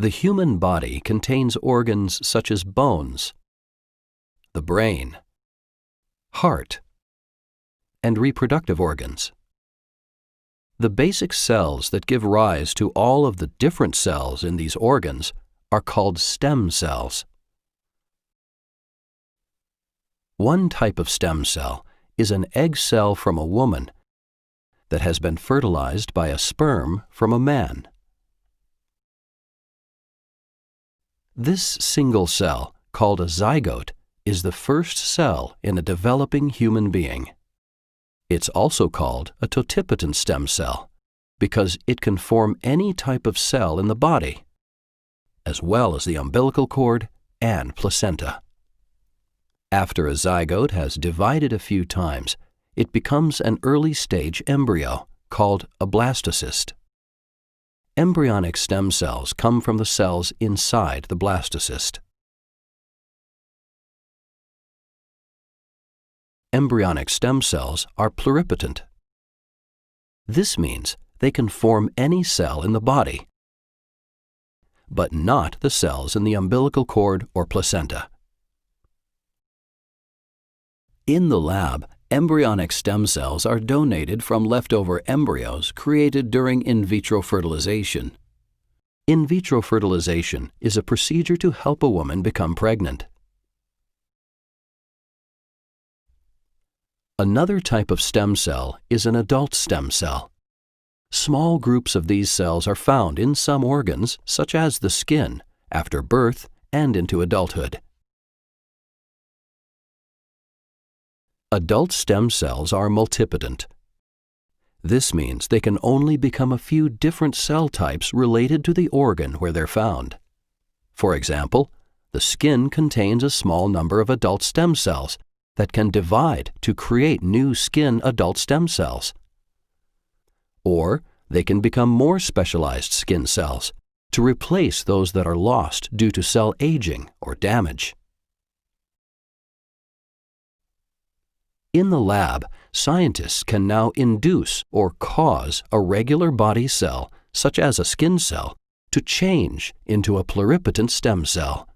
The human body contains organs such as bones, the brain, heart, and reproductive organs. The basic cells that give rise to all of the different cells in these organs are called stem cells. One type of stem cell is an egg cell from a woman that has been fertilized by a sperm from a man. This single cell, called a zygote, is the first cell in a developing human being. It's also called a totipotent stem cell because it can form any type of cell in the body, as well as the umbilical cord and placenta. After a zygote has divided a few times, it becomes an early-stage embryo called a blastocyst. Embryonic stem cells come from the cells inside the blastocyst. Embryonic stem cells are pluripotent. This means they can form any cell in the body, but not the cells in the umbilical cord or placenta. In the lab, embryonic stem cells are donated from leftover embryos created during in vitro fertilization. In vitro fertilization is a procedure to help a woman become pregnant. Another type of stem cell is an adult stem cell. Small groups of these cells are found in some organs, such as the skin, after birth and into adulthood. Adult stem cells are multipotent. This means they can only become a few different cell types related to the organ where they're found. For example, the skin contains a small number of adult stem cells that can divide to create new skin adult stem cells. Or they can become more specialized skin cells to replace those that are lost due to cell aging or damage. In the lab, scientists can now induce or cause a regular body cell, such as a skin cell, to change into a pluripotent stem cell.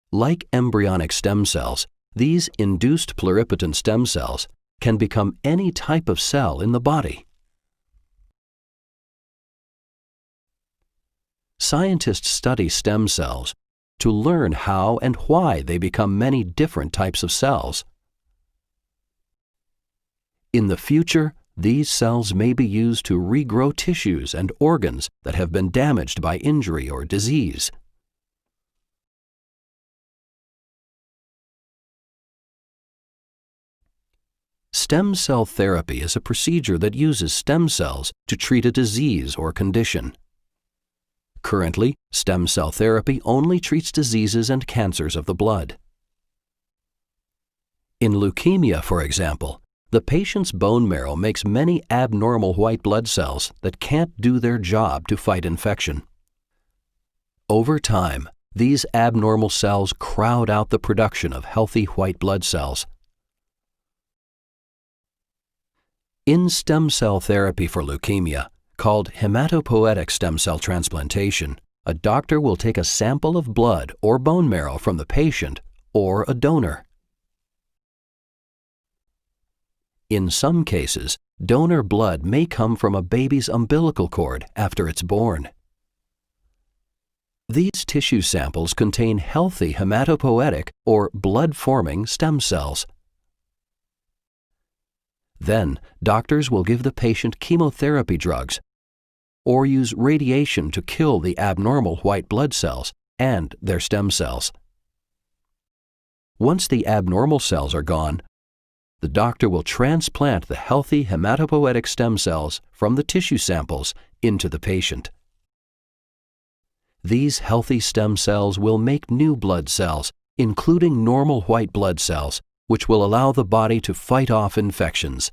Like embryonic stem cells, these induced pluripotent stem cells can become any type of cell in the body. Scientists study stem cells to learn how and why they become many different types of cells. In the future, these cells may be used to regrow tissues and organs that have been damaged by injury or disease. Stem cell therapy is a procedure that uses stem cells to treat a disease or condition. Currently, stem cell therapy only treats diseases and cancers of the blood. In leukemia, for example, the patient's bone marrow makes many abnormal white blood cells that can't do their job to fight infection. Over time, these abnormal cells crowd out the production of healthy white blood cells. In stem cell therapy for leukemia, called hematopoietic stem cell transplantation, a doctor will take a sample of blood or bone marrow from the patient or a donor. In some cases, donor blood may come from a baby's umbilical cord after it's born. These tissue samples contain healthy hematopoietic or blood-forming stem cells. Then, doctors will give the patient chemotherapy drugs or use radiation to kill the abnormal white blood cells and their stem cells. Once the abnormal cells are gone, the doctor will transplant the healthy hematopoietic stem cells from the tissue samples into the patient. These healthy stem cells will make new blood cells, including normal white blood cells, which will allow the body to fight off infections.